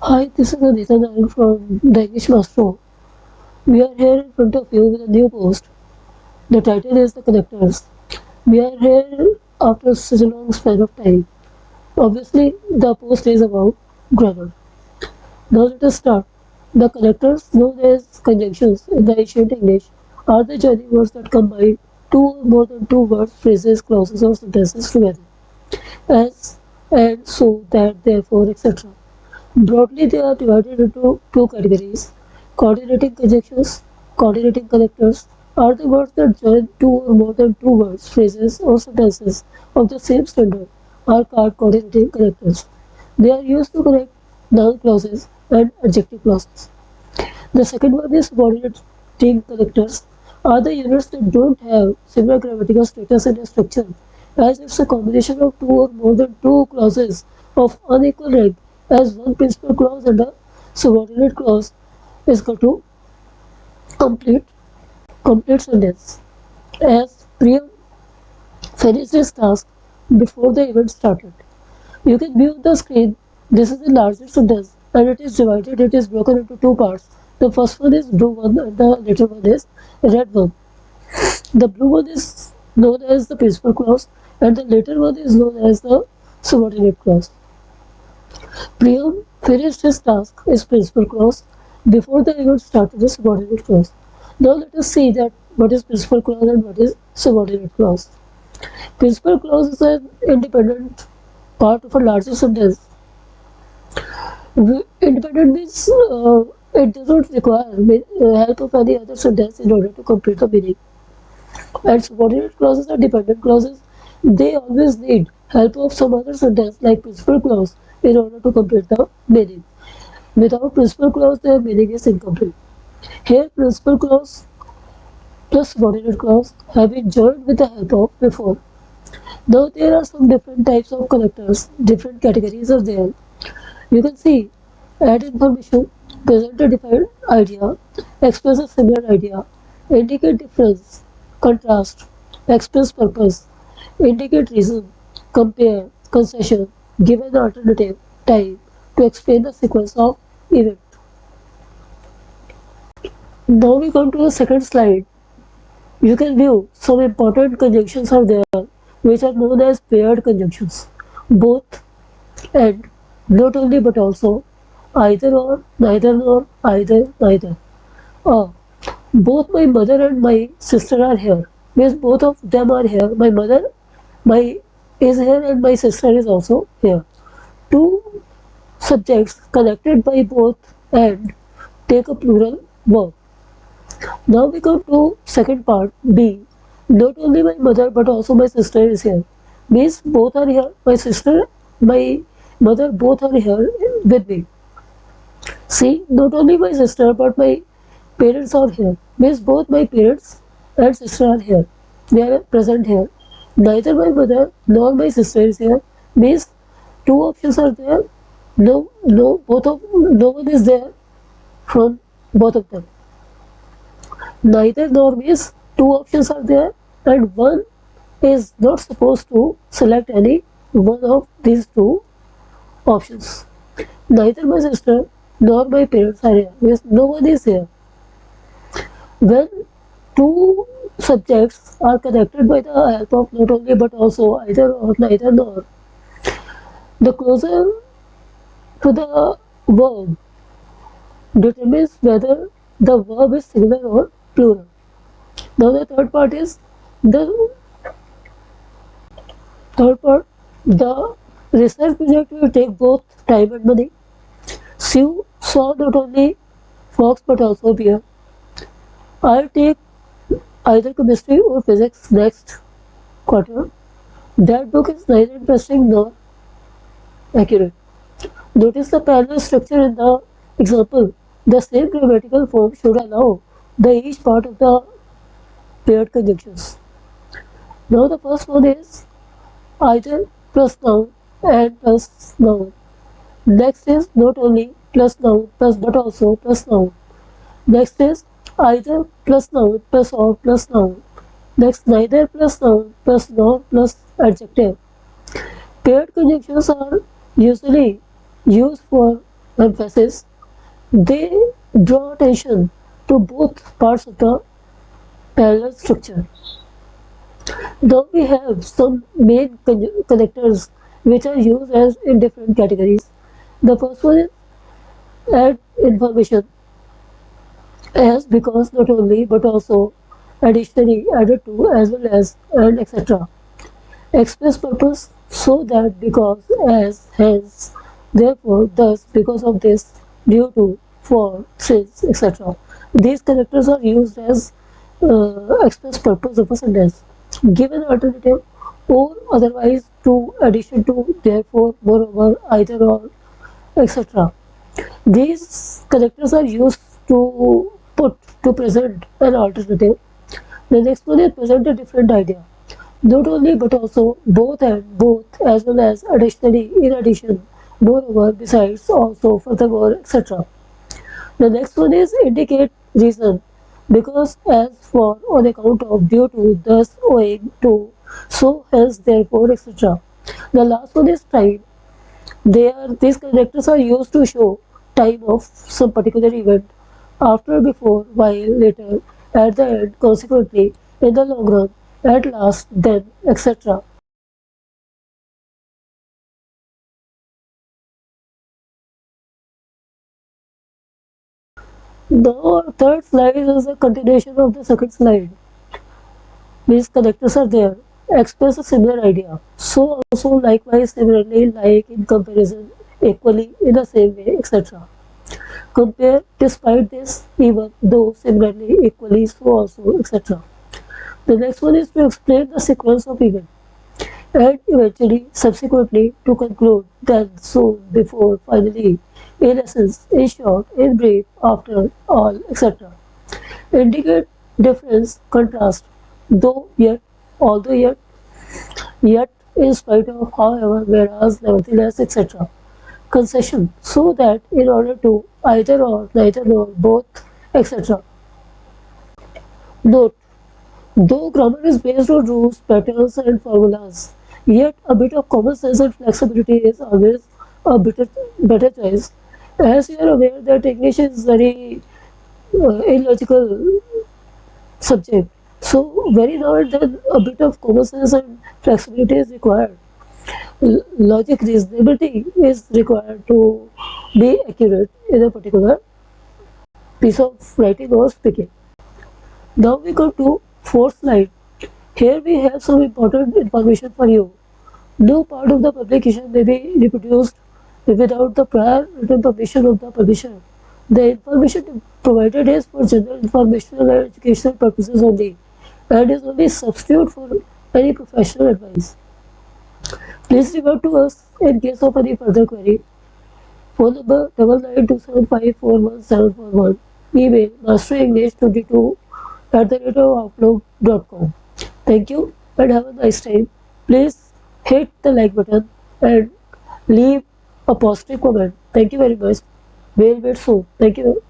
Hi, this is Anita Nayan from the English Master. We are here in front of you with a new post. The title is The Connectors. We are here after such a long span of time. Obviously, the post is about grammar. Now let us start. The connectors, known as conjunctions in the ancient English, are the joining words that combine two or more than two words, phrases, clauses, or sentences together. As, and, so, that, therefore, etc. Broadly, they are divided into two categories. Coordinating conjunctions, coordinating connectors, are the words that join two or more than two words, phrases, or sentences of the same standard, are called coordinating connectors. They are used to connect noun clauses and adjective clauses. The second one is subordinating connectors, are the units that don't have similar grammatical status and structure, as it's a combination of two or more than two clauses of unequal rank, as one principal clause and a subordinate clause is equal to complete complete sentence. As Priyam finished his task before the event started. You can view on the screen. This is a larger sentence and it is divided, it is broken into two parts. The first one is blue one and the later one is red one. The blue one is known as the principal clause and the later one is known as the subordinate clause. Priyam finished his task, his principal clause, before the event started the subordinate clause. Now let us see that what is principal clause and what is subordinate clause. Principal clause is an independent part of a larger sentence. Independent means it does not require help of any other sentence in order to complete the meaning. And subordinate clauses are dependent clauses. They always need help of some other sentence like principal clause in order to complete the meaning. Without principal clause, their meaning is incomplete. Here, principal clause plus subordinate clause have been joined with the help of before. Now there are some different types of connectors, different categories are there. You can see add information, present a defined idea, express a similar idea, indicate difference, contrast, express purpose, indicate reason, compare, concession, give an alternative, time to explain the sequence of event. Now we come to the second slide. You can view some important conjunctions are there which are known as paired conjunctions. Both and not only but also either or, neither nor, either, neither. Uh, both my mother and my sister are here. Means both of them are here. My mother my is here and my sister is also here. Two subjects connected by both and take a plural verb. Now we come to second part B. Not only my mother but also my sister is here. Means both are here. My sister, my mother both are here with me. See, not only my sister but my parents are here. Means both my parents and sister are here. They are present here. Neither my mother nor my sister is here. Means two options are there. No one is there from both of them. Neither nor means two options are there and one is not supposed to select any one of these two options. Neither my sister nor my parents are here. Means no one is here. When two subjects are connected by the help of not only but also either or, neither nor, the closer to the verb determines whether the verb is singular or plural. Now the the third part, the research project will take both time and money. Sue saw not only fox but also bear. I'll take either chemistry or physics next quarter. That book is neither interesting nor accurate. Notice the parallel structure in the example. The same grammatical form should allow the each part of the paired conjunctions. Now the first one is either plus noun and plus noun. Next is not only plus noun plus but also plus noun. Next is either plus noun plus or plus noun. Next neither plus noun plus nor plus adjective. Paired conjunctions are usually used for emphasis, they draw attention to both parts of the parallel structure. Though we have some main connectors which are used as in different categories. The first one is add information as because not only but also additionally added to as well as and etc. Express purpose so that because as hence therefore thus because of this due to for since etc. These connectors are used as express purpose of a sentence. Give an alternative or otherwise to addition to therefore moreover either or etc. These characters are used to put to present an alternative. The next one is present a different idea. Not only but also both and both as well as additionally in addition, moreover, besides, also, furthermore, etc. The next one is indicate reason because as for on account of due to thus owing to so hence therefore etc. The last one is time. These characters are used to show time of some particular event after, before, while, later, at the end, consequently, in the long run, at last, then, etc. The third slide is a continuation of the second slide. These connectors are there. Express a similar idea. So also likewise, similarly, like, in comparison, equally, in the same way, etc. Compare despite this, even though, similarly, equally, so also, etc. The next one is to explain the sequence of events and eventually, subsequently, to conclude, then, soon, before, finally, in essence, in short, in brief, after, all, etc. Indicate difference, contrast, though, yet, although, yet, in spite of, however, whereas, nevertheless, etc. Concession, so that in order to either or, neither nor, both, etc. Note: though grammar is based on rules, patterns, and formulas, yet a bit of common sense and flexibility is always a better choice. As you are aware that English is very illogical subject, so very now and then a bit of common sense and flexibility is required. Logic reasonability is required to be accurate in a particular piece of writing or speaking. Now we come to fourth slide. Here we have some important information for you. No part of the publication may be reproduced without the prior written permission of the publisher. The information provided is for general informational and educational purposes only and is only substitute for any professional advice. Please revert to us in case of any further query. Phone number 9927541741. Email masterenglish22 at the rate of outlook.com. Thank you and have a nice time. Please hit the like button and leave a positive comment. Thank you very much. We'll meet soon. Thank you.